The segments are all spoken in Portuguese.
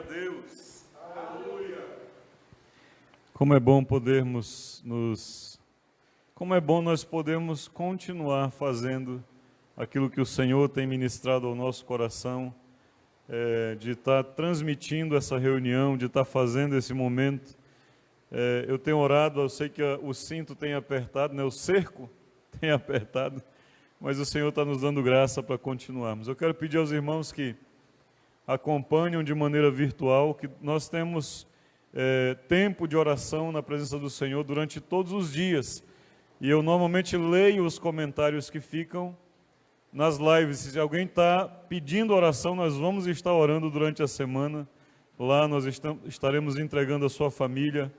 Deus. Aleluia. Como é bom Como é bom nós podermos continuar fazendo aquilo que o Senhor tem ministrado ao nosso coração, de estar transmitindo essa reunião, de estar fazendo esse momento. Eu tenho orado, eu sei que o cinto tem apertado, né? O cerco tem apertado, mas o Senhor está nos dando graça para continuarmos. Eu quero pedir aos irmãos que acompanham de maneira virtual, que nós temos tempo de oração na presença do Senhor durante todos os dias. E eu normalmente leio os comentários que ficam nas lives. Se alguém está pedindo oração, nós vamos estar orando durante a semana. Lá nós estaremos entregando a sua família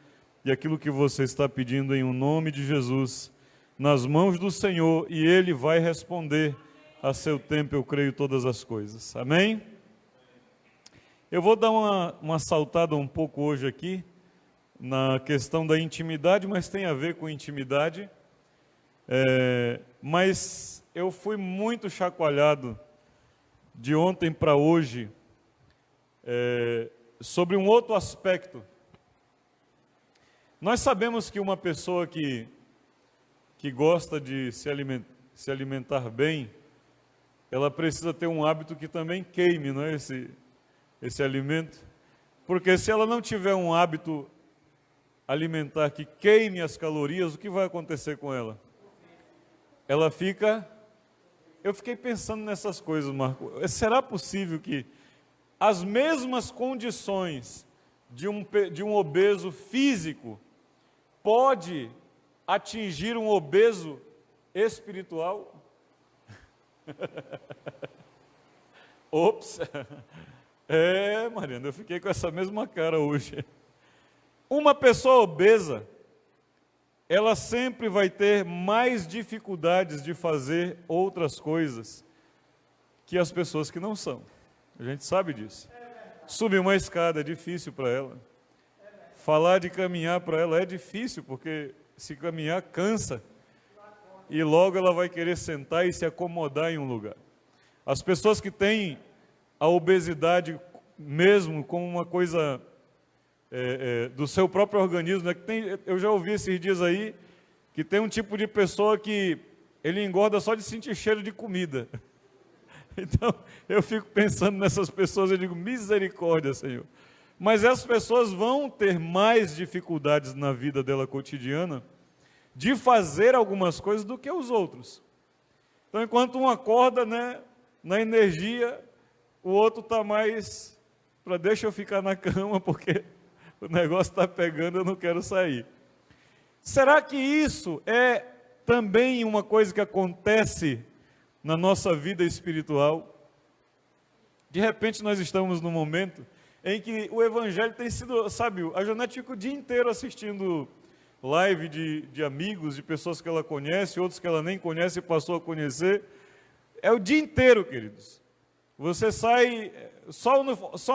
e aquilo que você está pedindo em nome de Jesus, nas mãos do Senhor, e Ele vai responder a seu tempo, eu creio, todas as coisas. Amém? Eu vou dar uma saltada um pouco hoje aqui, na questão da intimidade, mas tem a ver com intimidade. Mas eu fui muito chacoalhado de ontem para hoje sobre um outro aspecto. Nós sabemos que uma pessoa que gosta de se alimentar bem, ela precisa ter um hábito que também queime, não é, esse alimento, porque se ela não tiver um hábito alimentar que queime as calorias, o que vai acontecer com ela? Ela fica... Eu fiquei pensando nessas coisas, Marco. Será possível que as mesmas condições de um obeso físico pode atingir um obeso espiritual? Ops! Mariana, eu fiquei com essa mesma cara hoje. Uma pessoa obesa, ela sempre vai ter mais dificuldades de fazer outras coisas que as pessoas que não são. A gente sabe disso. Subir uma escada é difícil para ela. Falar de caminhar para ela é difícil, porque se caminhar cansa. E logo ela vai querer sentar e se acomodar em um lugar. As pessoas que têm a obesidade mesmo como uma coisa do seu próprio organismo, né? Eu já ouvi esses dias aí que tem um tipo de pessoa que ele engorda só de sentir cheiro de comida. Então eu fico pensando nessas pessoas, eu digo, misericórdia, Senhor. Mas essas pessoas vão ter mais dificuldades na vida dela cotidiana de fazer algumas coisas do que os outros. Então, enquanto um acorda, né, na energia, o outro está mais para deixa eu ficar na cama, porque o negócio está pegando, eu não quero sair. Será que isso é também uma coisa que acontece na nossa vida espiritual? De repente nós estamos num momento em que o Evangelho tem sido, sabe, a Janete fica o dia inteiro assistindo live de amigos, de pessoas que ela conhece, outros que ela nem conhece e passou a conhecer. É o dia inteiro, queridos. Você sai, só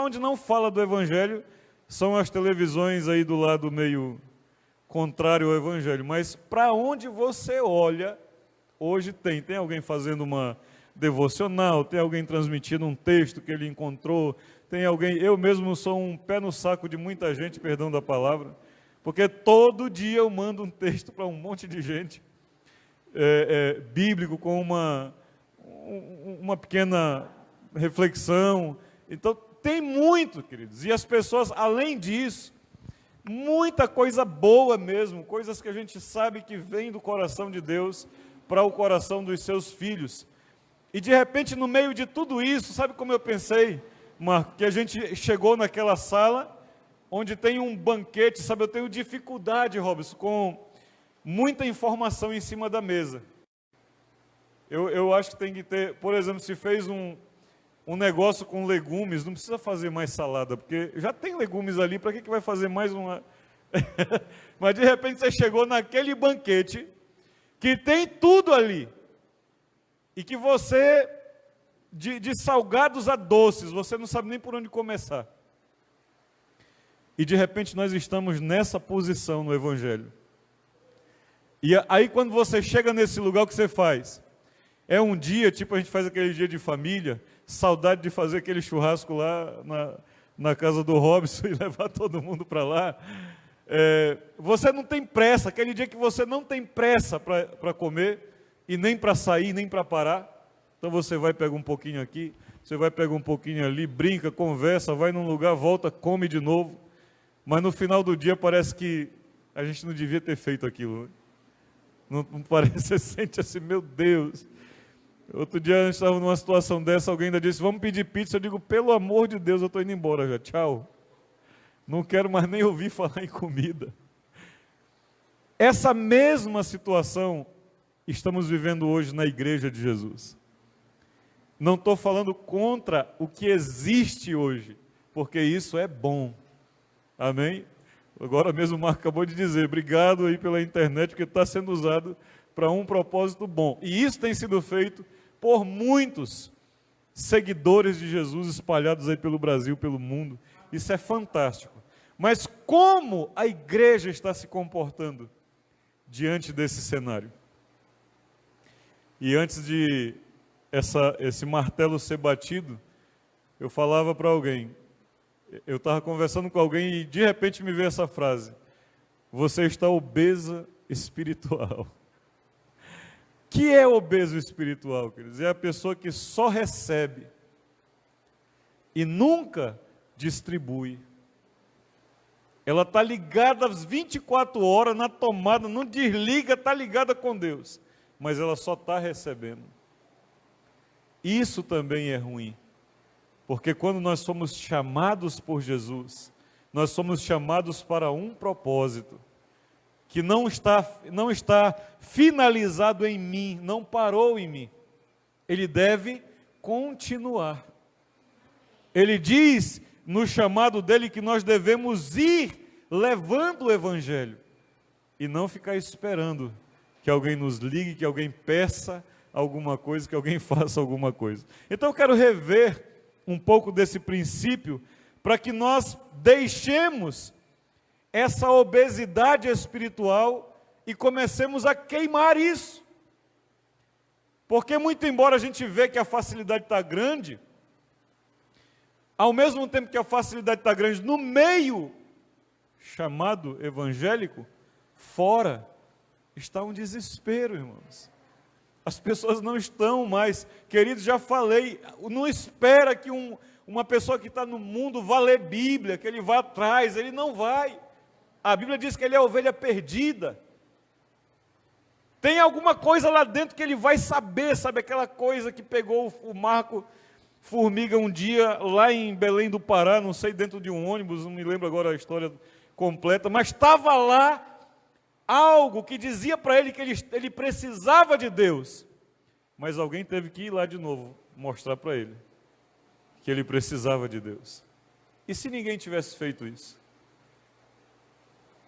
onde não fala do Evangelho, são as televisões aí do lado meio contrário ao Evangelho. Mas para onde você olha, hoje tem alguém fazendo uma devocional, tem alguém transmitindo um texto que ele encontrou, tem alguém... Eu mesmo sou um pé no saco de muita gente, perdão da palavra, porque todo dia eu mando um texto para um monte de gente, bíblico, com uma pequena reflexão. Então, tem muito, queridos. E as pessoas, além disso, muita coisa boa mesmo, coisas que a gente sabe que vem do coração de Deus para o coração dos seus filhos. E de repente, no meio de tudo isso, sabe como eu pensei, Marco? Que a gente chegou naquela sala onde tem um banquete, sabe? Eu tenho dificuldade, Robson, com muita informação em cima da mesa. Eu acho que tem que ter, por exemplo, se fez um negócio com legumes, não precisa fazer mais salada, porque já tem legumes ali, para que vai fazer mais uma? Mas de repente você chegou naquele banquete, que tem tudo ali, e que você, de salgados a doces, você não sabe nem por onde começar. E de repente nós estamos nessa posição no Evangelho. E aí quando você chega nesse lugar, o que você faz? É um dia, tipo a gente faz aquele dia de família, saudade de fazer aquele churrasco lá na casa do Robson e levar todo mundo para lá. Você não tem pressa, aquele dia que você não tem pressa para comer, e nem para sair, nem para parar, então você vai pegar um pouquinho aqui, você vai pegar um pouquinho ali, brinca, conversa, vai num lugar, volta, come de novo, mas no final do dia parece que a gente não devia ter feito aquilo, né? Não parece, você sente assim, meu Deus. Outro dia a gente estava numa situação dessa, alguém ainda disse, vamos pedir pizza, eu digo, pelo amor de Deus, eu estou indo embora já, tchau. Não quero mais nem ouvir falar em comida. Essa mesma situação estamos vivendo hoje na igreja de Jesus. Não estou falando contra o que existe hoje, porque isso é bom. Amém? Agora mesmo o Marco acabou de dizer, obrigado aí pela internet, porque está sendo usado para um propósito bom. E isso tem sido feito por muitos seguidores de Jesus espalhados aí pelo Brasil, pelo mundo. Isso é fantástico. Mas como a igreja está se comportando diante desse cenário? E antes de esse martelo ser batido, eu falava para alguém, eu estava conversando com alguém e de repente me veio essa frase, você está obesa espiritual. Que é obeso espiritual, queridos? É a pessoa que só recebe e nunca distribui. Ela está ligada às 24 horas na tomada, não desliga, está ligada com Deus, mas ela só está recebendo. Isso também é ruim, porque quando nós somos chamados por Jesus, nós somos chamados para um propósito, que não está finalizado em mim, não parou em mim, ele deve continuar. Ele diz no chamado dele que nós devemos ir levando o Evangelho, e não ficar esperando que alguém nos ligue, que alguém peça alguma coisa, que alguém faça alguma coisa. Então eu quero rever um pouco desse princípio, para que nós deixemos essa obesidade espiritual e comecemos a queimar isso. Porque muito embora a gente vê que a facilidade está grande, ao mesmo tempo que a facilidade está grande no meio chamado evangélico, fora está um desespero, irmãos. As pessoas não estão mais, queridos, já falei, não espera que uma pessoa que está no mundo vá ler Bíblia, que ele vá atrás, ele não vai. A Bíblia diz que ele é a ovelha perdida. Tem alguma coisa lá dentro que ele vai saber, sabe aquela coisa que pegou o Marco Formiga um dia lá em Belém do Pará, não sei, dentro de um ônibus, não me lembro agora a história completa, mas estava lá algo que dizia para ele que ele precisava de Deus, mas alguém teve que ir lá de novo, mostrar para ele que ele precisava de Deus. E se ninguém tivesse feito isso?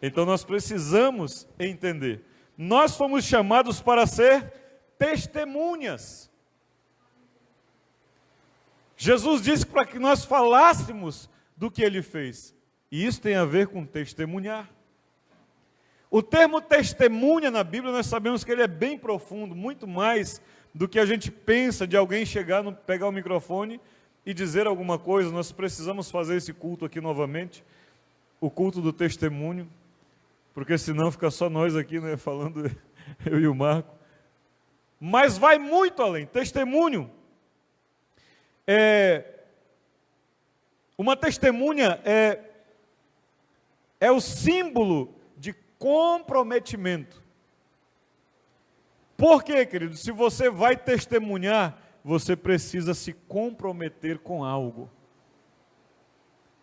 Então nós precisamos entender, nós fomos chamados para ser testemunhas. Jesus disse para que nós falássemos do que ele fez, e isso tem a ver com testemunhar. O termo testemunha na Bíblia, nós sabemos que ele é bem profundo, muito mais do que a gente pensa de alguém chegar, pegar o microfone e dizer alguma coisa. Nós precisamos fazer esse culto aqui novamente, o culto do testemunho, porque senão fica só nós aqui, né, falando, eu e o Marco. Mas vai muito além. Testemunho uma testemunha é o símbolo de comprometimento. Por quê, querido? Se você vai testemunhar, você precisa se comprometer com algo.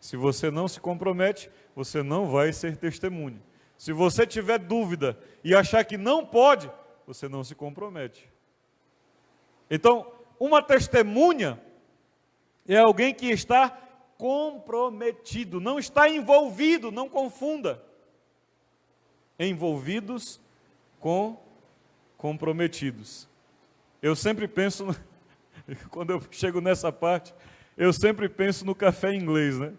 Se você não se compromete, você não vai ser testemunha. Se você tiver dúvida e achar que não pode, você não se compromete. Então, uma testemunha é alguém que está comprometido, não está envolvido, não confunda. Envolvidos com comprometidos. Eu sempre penso, quando eu chego nessa parte, eu sempre penso no café inglês, né?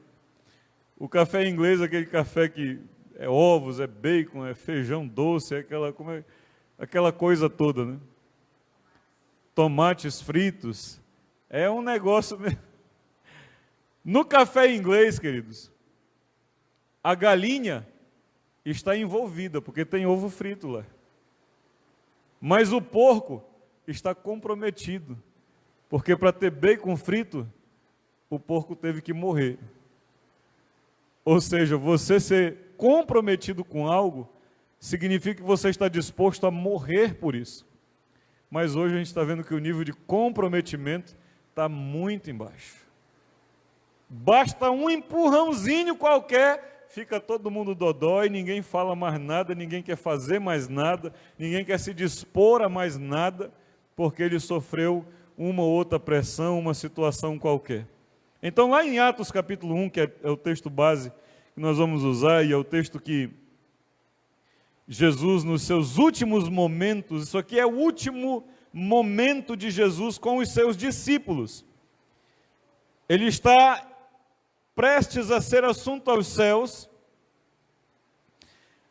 O café inglês é aquele café que é ovos, é bacon, é feijão doce, é aquela coisa toda, né? Tomates fritos, é um negócio mesmo. No café inglês, queridos, a galinha está envolvida, porque tem ovo frito lá. Mas o porco está comprometido, porque para ter bacon frito, o porco teve que morrer. Ou seja, você ser comprometido com algo, significa que você está disposto a morrer por isso. Mas hoje a gente está vendo que o nível de comprometimento está muito embaixo. Basta um empurrãozinho qualquer, fica todo mundo dodói, ninguém fala mais nada, ninguém quer fazer mais nada, ninguém quer se dispor a mais nada, porque ele sofreu uma ou outra pressão, uma situação qualquer. Então lá em Atos capítulo 1, que é o texto base que nós vamos usar, e é o texto que Jesus, nos seus últimos momentos, isso aqui é o último momento de Jesus com os seus discípulos. Ele está prestes a ser assunto aos céus.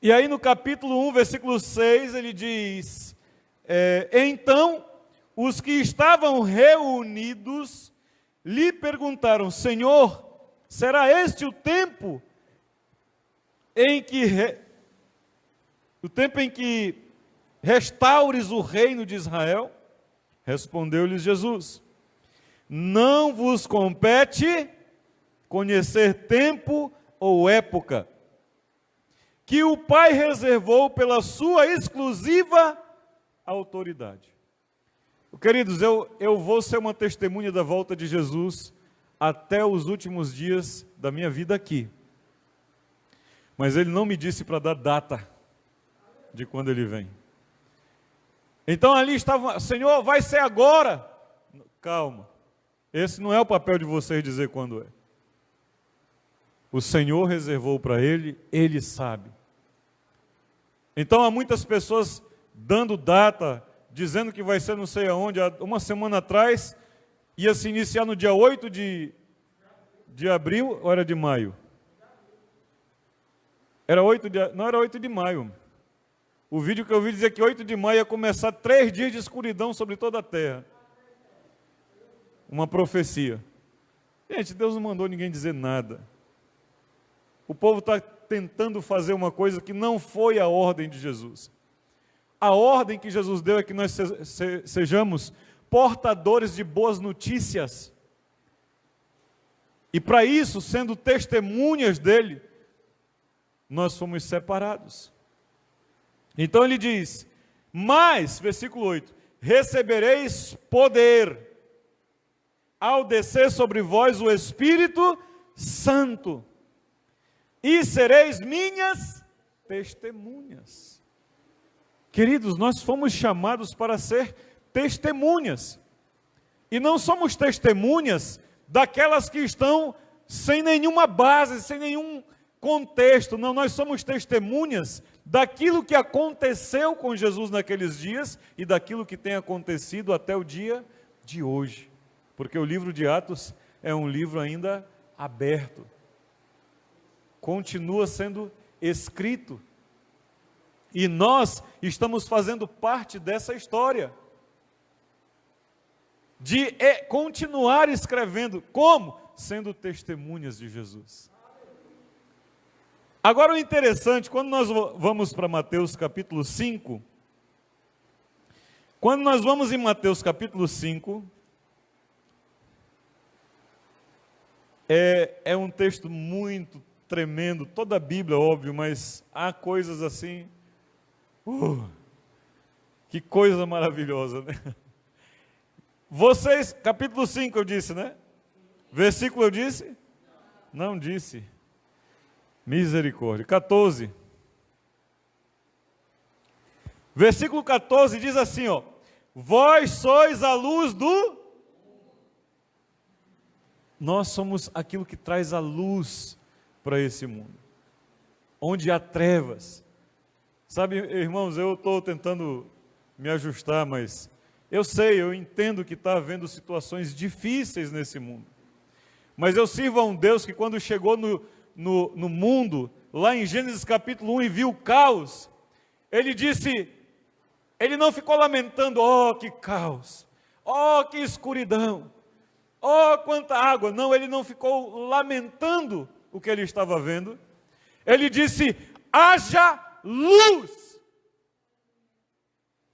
E aí no capítulo 1, versículo 6, ele diz, então os que estavam reunidos lhe perguntaram, Senhor, será este o tempo em que restaures o reino de Israel? Respondeu-lhes Jesus, não vos compete conhecer tempo ou época que o Pai reservou pela sua exclusiva autoridade. Queridos, eu vou ser uma testemunha da volta de Jesus até os últimos dias da minha vida aqui. Mas ele não me disse para dar data de quando ele vem. Então ali estava, Senhor, vai ser agora. Calma, esse não é o papel de vocês dizer quando é. O Senhor reservou para ele, ele sabe. Então há muitas pessoas dando data, dizendo que vai ser não sei aonde. Há uma semana atrás, ia se iniciar no dia 8 de abril, ou era de maio? Não era 8 de maio. O vídeo que eu vi dizia que 8 de maio ia começar 3 dias de escuridão sobre toda a terra. Uma profecia. Gente, Deus não mandou ninguém dizer nada. O povo está tentando fazer uma coisa que não foi a ordem de Jesus. A ordem que Jesus deu é que nós sejamos portadores de boas notícias. E para isso, sendo testemunhas dele, nós fomos separados. Então ele diz, mas, versículo 8, recebereis poder ao descer sobre vós o Espírito Santo, e sereis minhas testemunhas. Queridos, nós fomos chamados para ser testemunhas, e não somos testemunhas daquelas que estão sem nenhuma base, sem nenhum contexto. Não, nós somos testemunhas daquilo que aconteceu com Jesus naqueles dias e daquilo que tem acontecido até o dia de hoje. Porque o livro de Atos é um livro ainda aberto. Continua sendo escrito. E nós estamos fazendo parte dessa história. De continuar escrevendo. Como? Sendo testemunhas de Jesus. Agora o interessante, quando nós vamos para Mateus capítulo 5, quando nós vamos em Mateus capítulo 5, é um texto muito tremendo, toda a Bíblia, óbvio, mas há coisas assim, que coisa maravilhosa, né? Vocês, capítulo 5 eu disse, né? Versículo eu disse? Não disse. Misericórdia. 14. Versículo 14 diz assim, ó: vós sois a luz do... Nós somos aquilo que traz a luz para esse mundo. Onde há trevas. Sabe, irmãos, eu estou tentando me ajustar, mas eu sei, eu entendo que está havendo situações difíceis nesse mundo. Mas eu sirvo a um Deus que quando chegou no mundo, lá em Gênesis capítulo 1, e viu o caos, ele disse, ele não ficou lamentando, oh que caos, oh que escuridão. oh, quanta água. Não, ele não ficou lamentando o que ele estava vendo. Ele disse, haja luz.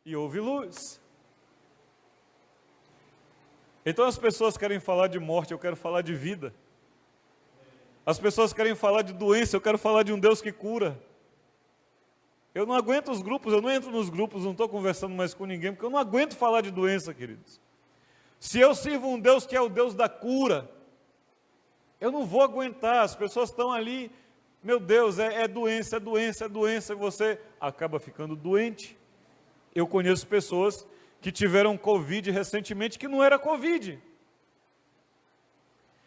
E houve luz. Então as pessoas querem falar de morte, eu quero falar de vida. As pessoas querem falar de doença, eu quero falar de um Deus que cura. Eu não aguento os grupos, eu não entro nos grupos, não estou conversando mais com ninguém, porque eu não aguento falar de doença, queridos. Se eu sirvo um Deus que é o Deus da cura, eu não vou aguentar, as pessoas estão ali, meu Deus, é doença, é doença, é doença, e você acaba ficando doente. Eu conheço pessoas que tiveram Covid recentemente, que não era Covid.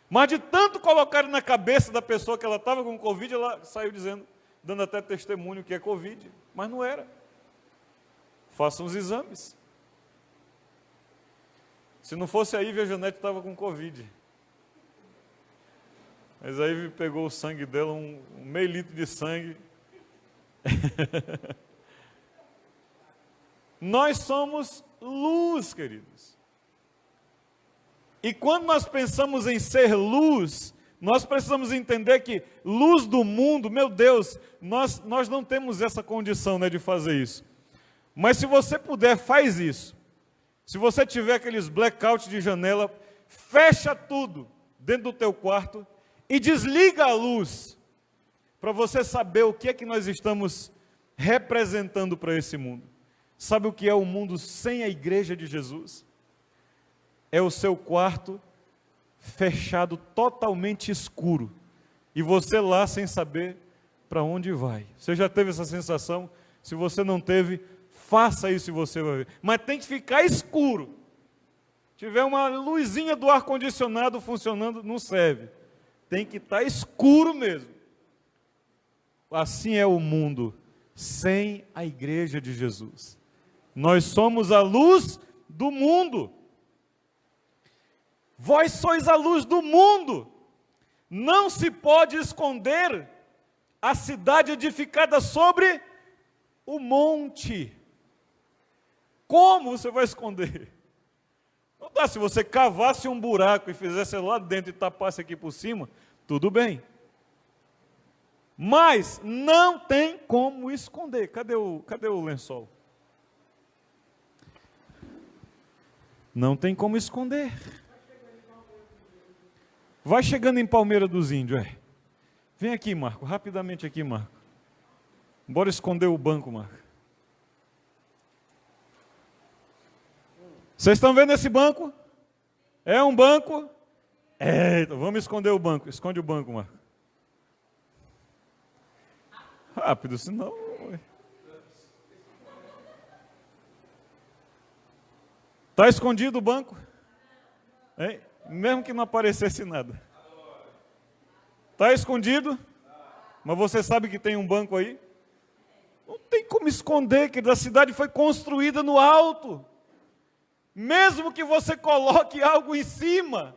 Mas de tanto colocar na cabeça da pessoa que ela estava com Covid, ela saiu dizendo, dando até testemunho que é Covid, mas não era. Façam os exames. Se não fosse a Ivy, a Janete estava com Covid. Mas a Ivy pegou o sangue dela, um meio litro de sangue. Nós somos luz, queridos. E quando nós pensamos em ser luz, nós precisamos entender que luz do mundo, meu Deus, nós não temos essa condição, né, de fazer isso. Mas se você puder, faz isso. Se você tiver aqueles blackout de janela, fecha tudo dentro do teu quarto e desliga a luz, para você saber o que é que nós estamos representando para esse mundo. Sabe o que é o mundo sem a igreja de Jesus? É o seu quarto fechado, totalmente escuro, e você lá sem saber para onde vai. Você já teve essa sensação? Se você não teve, faça isso e você vai ver. Mas tem que ficar escuro. Se tiver uma luzinha do ar-condicionado funcionando, não serve. Tem que estar escuro mesmo. Assim é o mundo sem a igreja de Jesus. Nós somos a luz do mundo. Vós sois a luz do mundo. Não se pode esconder a cidade edificada sobre o monte. Como você vai esconder? Não dá, se você cavasse um buraco e fizesse lá dentro e tapasse aqui por cima, tudo bem. Mas não tem como esconder. Cadê o lençol? Não tem como esconder. Vai chegando em Palmeira dos Índios, Vem aqui, Marco, rapidamente aqui, Marco. Bora esconder o banco, Marco. Vocês estão vendo esse banco? É um banco? Então vamos esconder o banco. Esconde o banco, Marco. Rápido, senão... Está escondido o banco? Mesmo que não aparecesse nada. Está escondido? Mas você sabe que tem um banco aí? Não tem como esconder, que a cidade foi construída no alto. Mesmo que você coloque algo em cima,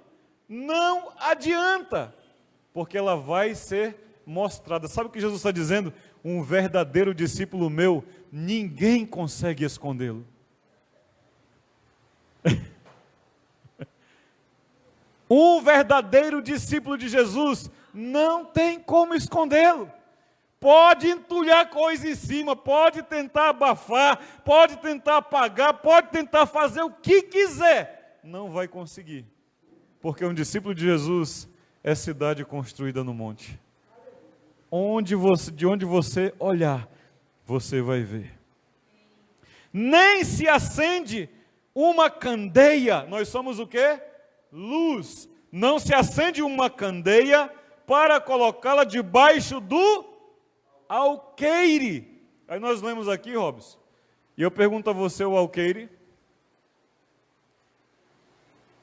não adianta, porque ela vai ser mostrada. Sabe o que Jesus está dizendo? Um verdadeiro discípulo meu, ninguém consegue escondê-lo. Um verdadeiro discípulo de Jesus não tem como escondê-lo. Pode entulhar coisa em cima, pode tentar abafar, pode tentar apagar, pode tentar fazer o que quiser. Não vai conseguir. Porque um discípulo de Jesus é cidade construída no monte. De onde você olhar, você vai ver. Nem se acende uma candeia. Nós somos o quê? Luz. Não se acende uma candeia para colocá-la debaixo do alqueire. Aí nós lemos aqui, Robson, e eu pergunto a você, o alqueire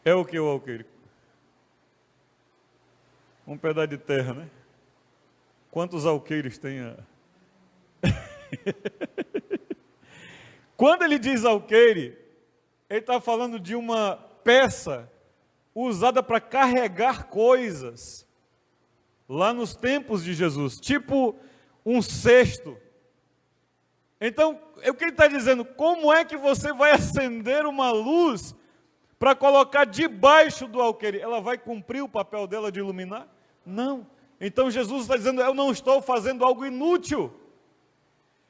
é o que o alqueire? Um pedaço de terra, né? Quantos alqueires tem? Quando ele diz alqueire, ele está falando de uma peça usada para carregar coisas, lá nos tempos de Jesus, tipo um cesto. Então, o que ele está dizendo? Como é que você vai acender uma luz para colocar debaixo do alqueire, ela vai cumprir o papel dela de iluminar? Não. Então Jesus está dizendo, eu não estou fazendo algo inútil.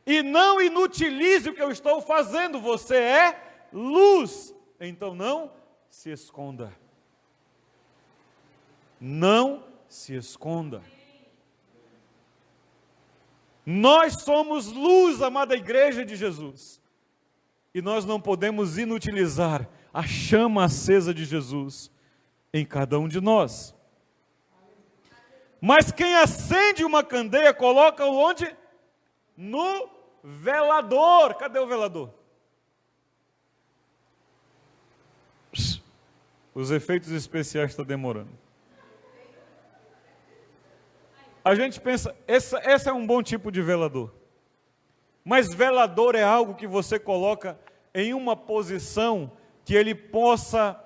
E não inutilize o que eu estou fazendo, você é luz. Então não se esconda. Não se esconda. Nós somos luz, amada igreja de Jesus. E nós não podemos inutilizar a chama acesa de Jesus em cada um de nós. Mas quem acende uma candeia, coloca onde? No velador. Cadê o velador? Os efeitos especiais estão demorando. A gente pensa, esse é um bom tipo de velador. Mas velador é algo que você coloca em uma posição que ele possa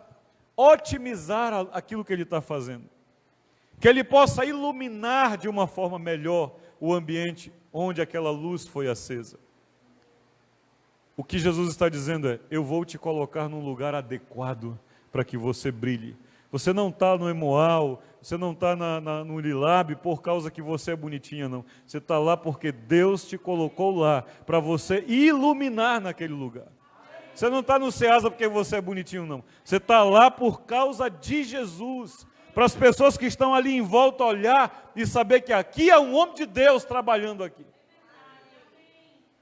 otimizar aquilo que ele está fazendo. Que ele possa iluminar de uma forma melhor o ambiente onde aquela luz foi acesa. O que Jesus está dizendo é, eu vou te colocar num lugar adequado para que você brilhe. Você não está no Emoal, você não está no Lilab por causa que você é bonitinha, não. Você está lá porque Deus te colocou lá para você iluminar naquele lugar. Você não está no Ceasa porque você é bonitinho, não. Você está lá por causa de Jesus. Para as pessoas que estão ali em volta olhar e saber que aqui é um homem de Deus trabalhando aqui.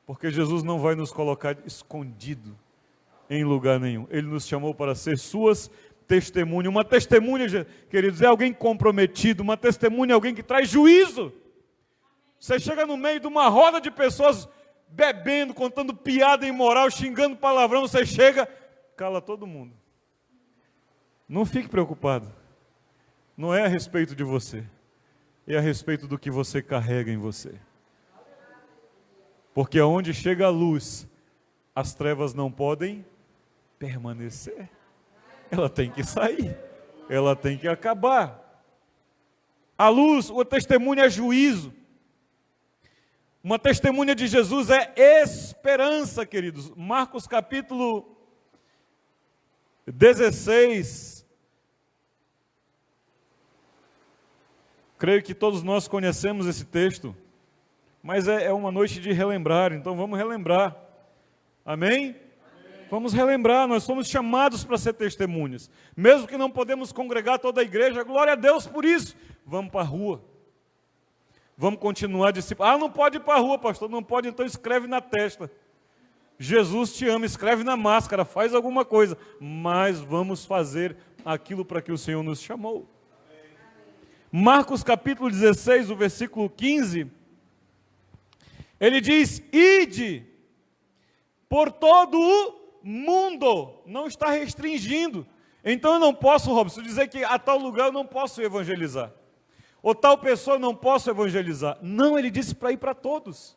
Porque Jesus não vai nos colocar escondido em lugar nenhum. Ele nos chamou para ser suas testemunhas. Uma testemunha, queridos, é alguém comprometido. Uma testemunha é alguém que traz juízo. Você chega no meio de uma roda de pessoas bebendo, contando piada imoral, xingando palavrão, você chega, cala todo mundo. Não fique preocupado. Não é a respeito de você, é a respeito do que você carrega em você. Porque aonde chega a luz, as trevas não podem permanecer. Ela tem que sair, ela tem que acabar. A luz, o testemunho é juízo. Uma testemunha de Jesus é esperança, queridos. Marcos capítulo 16. Creio que todos nós conhecemos esse texto, mas é uma noite de relembrar, então vamos relembrar. Amém? Vamos relembrar, nós somos chamados para ser testemunhas. Mesmo que não podemos congregar toda a igreja, glória a Deus por isso. Vamos para a rua. Vamos continuar discipulando. Ah, não pode ir para a rua, pastor. Não pode, então escreve na testa. Jesus te ama, escreve na máscara, faz alguma coisa. Mas vamos fazer aquilo para que o Senhor nos chamou. Marcos capítulo 16, o versículo 15. Ele diz, ide por todo o mundo. Não está restringindo. Então eu não posso, Robson, dizer que a tal lugar eu não posso evangelizar. Ou tal pessoa eu não posso evangelizar. Não, ele disse para ir para todos.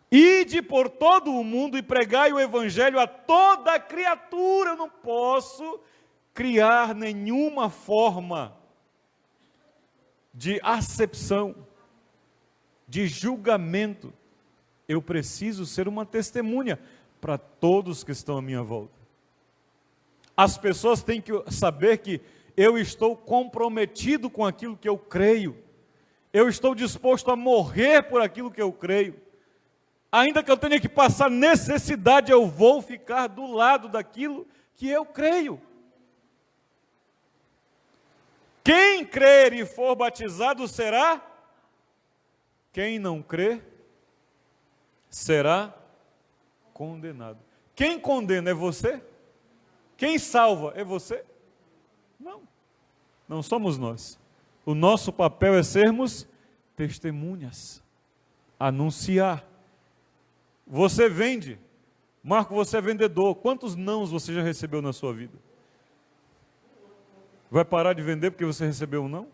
Ide por todo o mundo e pregai o evangelho a toda criatura. Eu não posso criar nenhuma forma de acepção, de julgamento. Eu preciso ser uma testemunha para todos que estão à minha volta. As pessoas têm que saber que eu estou comprometido com aquilo que eu creio. Eu estou disposto a morrer por aquilo que eu creio. Ainda que eu tenha que passar necessidade, eu vou ficar do lado daquilo que eu creio. Quem crer e for batizado será? Quem não crer será condenado. Quem condena é você? Quem salva é você? Não, não somos nós. O nosso papel é sermos testemunhas, anunciar. Você vende, Marco, você é vendedor. Quantos nãos você já recebeu na sua vida? Vai parar de vender porque você recebeu um não?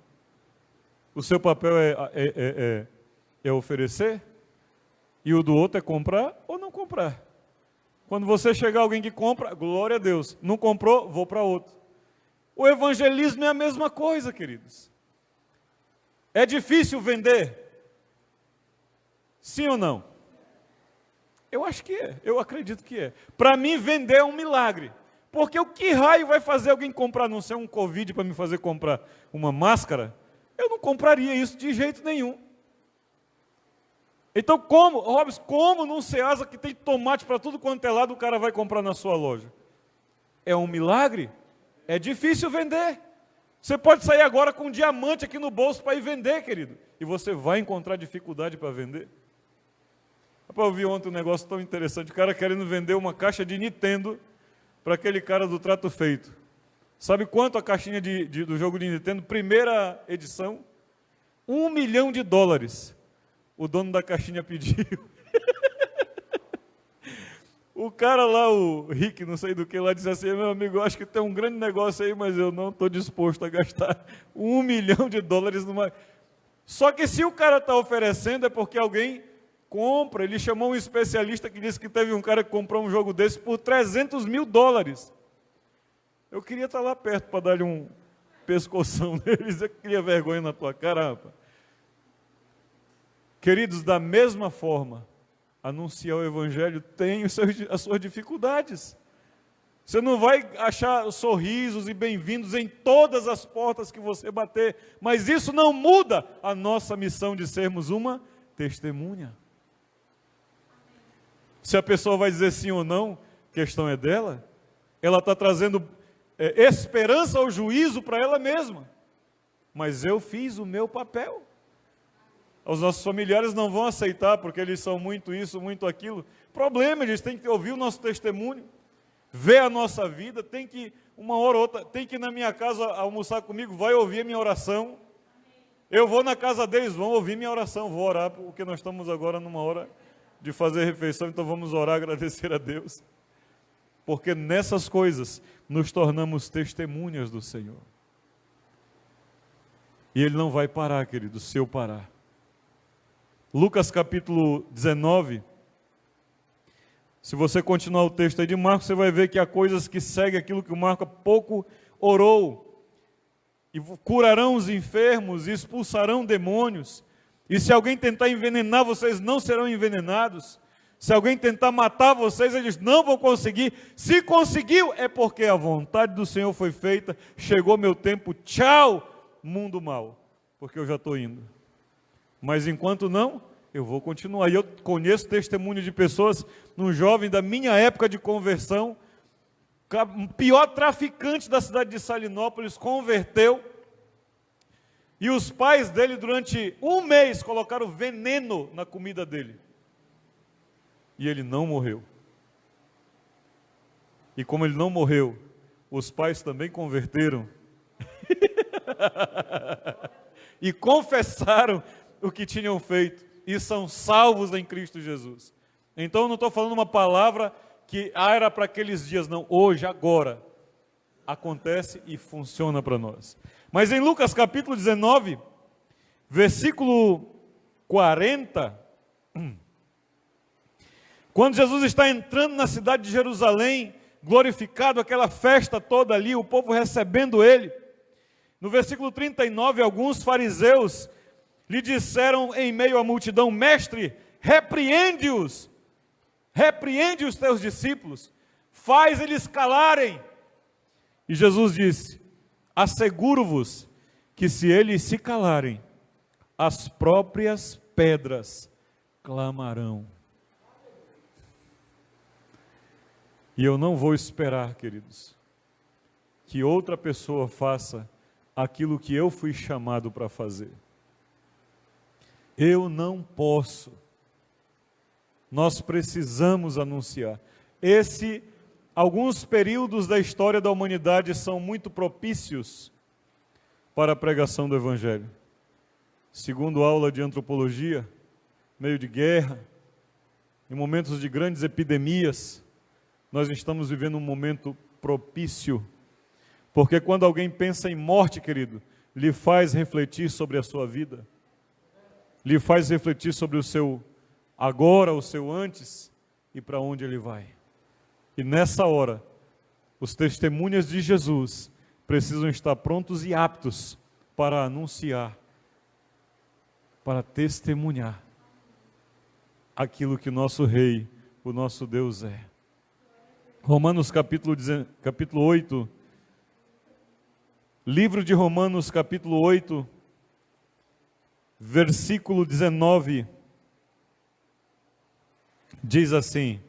O seu papel é oferecer? E o do outro é comprar ou não comprar? Quando você chegar alguém que compra, glória a Deus. Não comprou, vou para outro. O evangelismo é a mesma coisa, queridos. É difícil vender? Sim ou não? Eu acho que é, eu acredito que é. Para mim, vender é um milagre. Porque o que raio vai fazer alguém comprar, a não ser um Covid para me fazer comprar uma máscara? Eu não compraria isso de jeito nenhum. Então como, Robson, como num Ceasa que tem tomate para tudo quanto é lado, o cara vai comprar na sua loja? É um milagre? É difícil vender. Você pode sair agora com um diamante aqui no bolso para ir vender, querido. E você vai encontrar dificuldade para vender. Eu vi ontem um negócio tão interessante, o cara querendo vender uma caixa de Nintendo para aquele cara do Trato Feito. Sabe quanto a caixinha do jogo de Nintendo, primeira edição? $1 milhão. O dono da caixinha pediu. O cara lá, o Rick, não sei do que lá, disse assim: meu amigo, eu acho que tem um grande negócio aí, mas eu não estou disposto a gastar $1 milhão numa... Só que se o cara está oferecendo é porque alguém compra. Ele chamou um especialista que disse que teve um cara que comprou um jogo desse por $300 mil. Eu queria estar lá perto para dar-lhe um pescoção nele, dizer que cria vergonha na tua cara, rapaz. Queridos, da mesma forma, anunciar o Evangelho tem as suas dificuldades. Você não vai achar sorrisos e bem-vindos em todas as portas que você bater, mas isso não muda a nossa missão de sermos uma testemunha. Se a pessoa vai dizer sim ou não, questão é dela. Ela está trazendo esperança ao juízo para ela mesma. Mas eu fiz o meu papel. Os nossos familiares não vão aceitar, porque eles são muito isso, muito aquilo. Problema, eles têm que ouvir o nosso testemunho, ver a nossa vida, tem que, uma hora ou outra, tem que ir na minha casa almoçar comigo, vai ouvir a minha oração. Eu vou na casa deles, vão ouvir minha oração, vou orar, porque nós estamos agora numa hora de fazer refeição, então vamos orar, agradecer a Deus. Porque nessas coisas nos tornamos testemunhas do Senhor. E Ele não vai parar, querido, se eu parar. Lucas capítulo 19, se você continuar o texto aí de Marcos, você vai ver que há coisas que seguem aquilo que o Marco há pouco orou. E curarão os enfermos, e expulsarão demônios. E se alguém tentar envenenar, vocês não serão envenenados. Se alguém tentar matar vocês, eles não vão conseguir. Se conseguiu, é porque a vontade do Senhor foi feita. Chegou meu tempo, tchau, mundo mau. Porque eu já estou indo. Mas enquanto não, eu vou continuar. E eu conheço testemunho de pessoas, um jovem da minha época de conversão, o pior traficante da cidade de Salinópolis, converteu. E os pais dele, durante um mês, colocaram veneno na comida dele. E ele não morreu. E como ele não morreu, os pais também converteram. E confessaram o que tinham feito, e são salvos em Cristo Jesus. Então eu não estou falando uma palavra que era para aqueles dias, não, hoje, agora, acontece e funciona para nós. Mas em Lucas capítulo 19, versículo 40, quando Jesus está entrando na cidade de Jerusalém, glorificado, aquela festa toda ali, o povo recebendo ele, no versículo 39, alguns fariseus lhe disseram em meio à multidão: mestre, repreende os teus discípulos, faz eles calarem. E Jesus disse: asseguro-vos que se eles se calarem, as próprias pedras clamarão. E eu não vou esperar, queridos, que outra pessoa faça aquilo que eu fui chamado para fazer. Eu não posso. Nós precisamos anunciar. Alguns períodos da história da humanidade são muito propícios para a pregação do Evangelho. Segundo aula de antropologia, meio de guerra, em momentos de grandes epidemias, nós estamos vivendo um momento propício. Porque quando alguém pensa em morte, querido, lhe faz refletir sobre a sua vida. Lhe faz refletir sobre o seu agora, o seu antes e para onde ele vai. E nessa hora, os testemunhas de Jesus precisam estar prontos e aptos para anunciar, para testemunhar aquilo que nosso Rei, o nosso Deus é. Romanos capítulo 8, livro de Romanos capítulo 8, versículo 19, diz assim: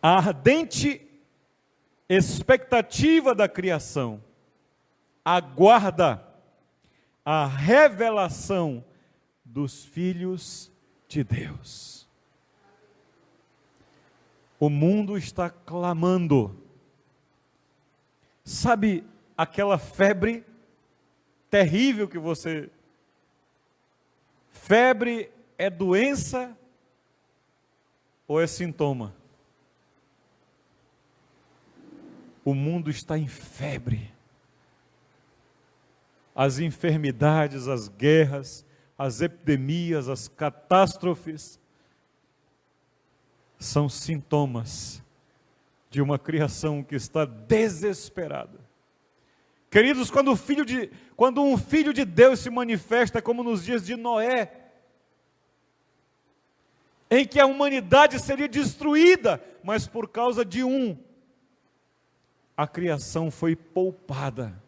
a ardente expectativa da criação aguarda a revelação dos filhos de Deus. O mundo está clamando. Sabe aquela febre terrível que você... Febre é doença ou é sintoma? O mundo está em febre. As enfermidades, as guerras, as epidemias, as catástrofes são sintomas de uma criação que está desesperada. Queridos, quando um filho de Deus se manifesta, como nos dias de Noé, em que a humanidade seria destruída, mas por causa de a criação foi poupada.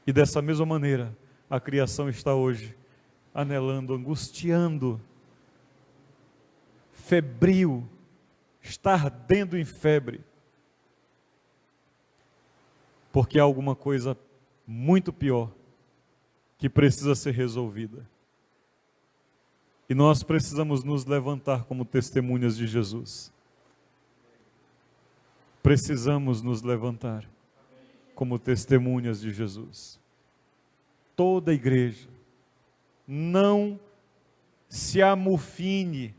E dessa mesma maneira, a criação está hoje anelando, angustiando, febril, está ardendo em febre, porque há alguma coisa muito pior que precisa ser resolvida. E nós precisamos nos levantar como testemunhas de Jesus. Precisamos nos levantar como testemunhas de Jesus. Toda a igreja, não se amofine,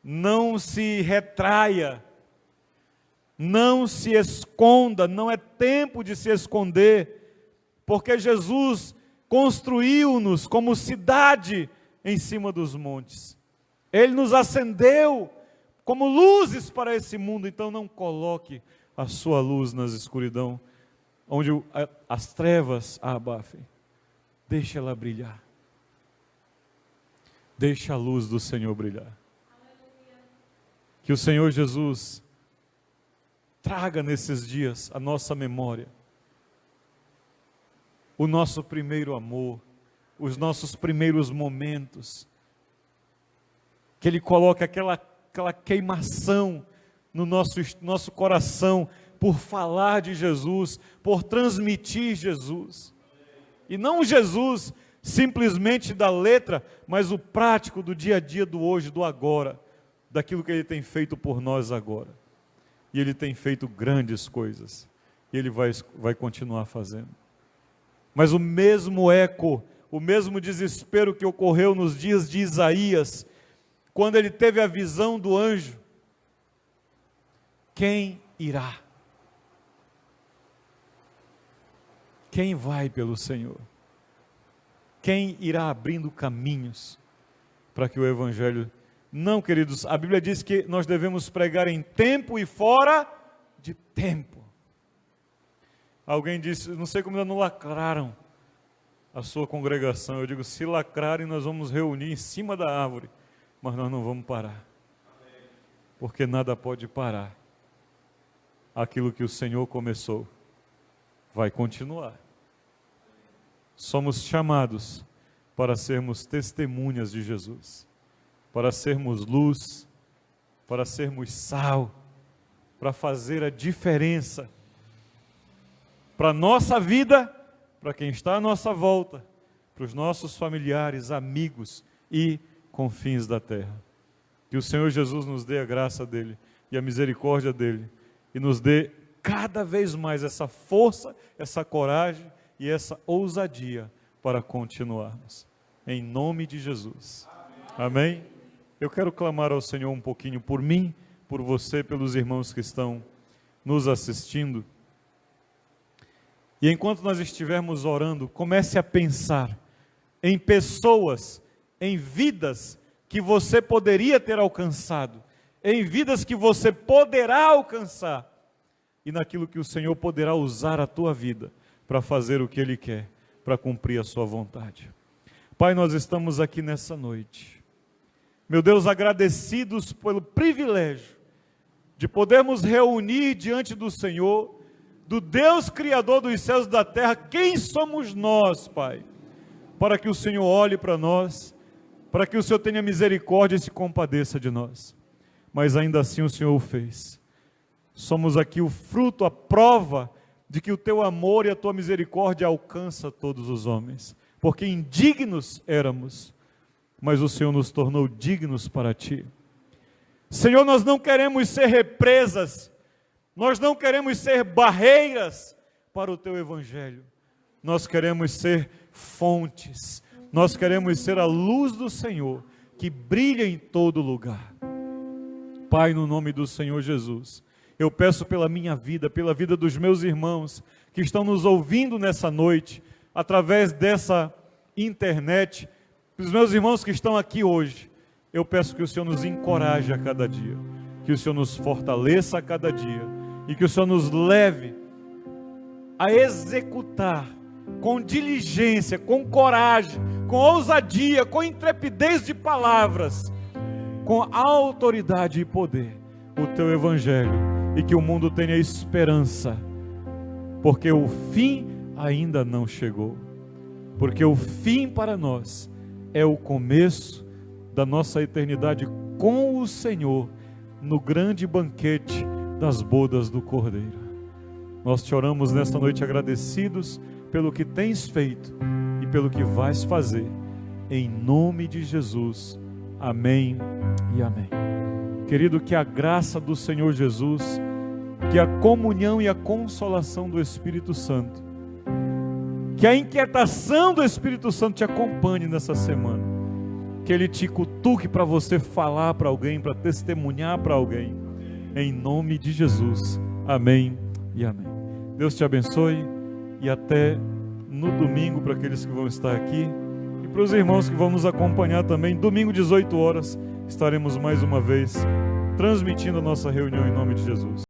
não se retraia, não se esconda, não é tempo de se esconder, porque Jesus construiu-nos como cidade em cima dos montes. Ele nos acendeu como luzes para esse mundo, então não coloque a sua luz nas escuridão, onde as trevas a abafem. Deixe ela brilhar. Deixe a luz do Senhor brilhar. Que o Senhor Jesus traga nesses dias a nossa memória, o nosso primeiro amor, os nossos primeiros momentos, que Ele coloque aquela queimação no nosso coração, por falar de Jesus, por transmitir Jesus, e não Jesus simplesmente da letra, mas o prático do dia a dia, do hoje, do agora, daquilo que Ele tem feito por nós agora. E Ele tem feito grandes coisas, e Ele vai continuar fazendo. Mas o mesmo eco, o mesmo desespero que ocorreu nos dias de Isaías, quando ele teve a visão do anjo: quem irá? Quem vai pelo Senhor? Quem irá abrindo caminhos para que o Evangelho... Não, queridos, a Bíblia diz que nós devemos pregar em tempo e fora de tempo. Alguém disse, não sei como ainda não lacraram a sua congregação. Eu digo, se lacrarem, nós vamos reunir em cima da árvore, mas nós não vamos parar, porque nada pode parar. Aquilo que o Senhor começou vai continuar. Somos chamados para sermos testemunhas de Jesus, para sermos luz, para sermos sal, para fazer a diferença para a nossa vida, para quem está à nossa volta, para os nossos familiares, amigos e confins da terra. Que o Senhor Jesus nos dê a graça dEle e a misericórdia dEle, e nos dê cada vez mais essa força, essa coragem e essa ousadia para continuarmos. Em nome de Jesus. Amém? Eu quero clamar ao Senhor um pouquinho por mim, por você, pelos irmãos que estão nos assistindo. E enquanto nós estivermos orando, comece a pensar em pessoas, em vidas que você poderia ter alcançado, em vidas que você poderá alcançar, e naquilo que o Senhor poderá usar a tua vida para fazer o que Ele quer, para cumprir a sua vontade. Pai, nós estamos aqui nessa noite. Meu Deus, agradecidos pelo privilégio de podermos reunir diante do Senhor, do Deus Criador dos céus e da terra. Quem somos nós, Pai, para que o Senhor olhe para nós, para que o Senhor tenha misericórdia e se compadeça de nós? Mas ainda assim o Senhor o fez. Somos aqui o fruto, a prova de que o teu amor e a tua misericórdia alcança todos os homens, porque indignos éramos, mas o Senhor nos tornou dignos para ti. Senhor, nós não queremos ser represas, nós não queremos ser barreiras para o teu evangelho, nós queremos ser fontes, nós queremos ser a luz do Senhor, que brilha em todo lugar. Pai, no nome do Senhor Jesus, eu peço pela minha vida, pela vida dos meus irmãos que estão nos ouvindo nessa noite, através dessa internet, os meus irmãos que estão aqui hoje, eu peço que o Senhor nos encoraje a cada dia, que o Senhor nos fortaleça a cada dia, e que o Senhor nos leve a executar com diligência, com coragem, com ousadia, com intrepidez de palavras, com autoridade e poder, o teu evangelho, e que o mundo tenha esperança, porque o fim ainda não chegou, porque o fim para nós é o começo da nossa eternidade com o Senhor, no grande banquete das bodas do Cordeiro. Nós te oramos nesta noite agradecidos pelo que tens feito e pelo que vais fazer, em nome de Jesus, amém e amém. Querido, que a graça do Senhor Jesus, que a comunhão e a consolação do Espírito Santo, que a inquietação do Espírito Santo te acompanhe nessa semana, que Ele te cutuque para você falar para alguém, para testemunhar para alguém, em nome de Jesus, amém e amém. Deus te abençoe e até no domingo para aqueles que vão estar aqui e para os irmãos que vão nos acompanhar também. Domingo 18 horas estaremos mais uma vez transmitindo a nossa reunião em nome de Jesus.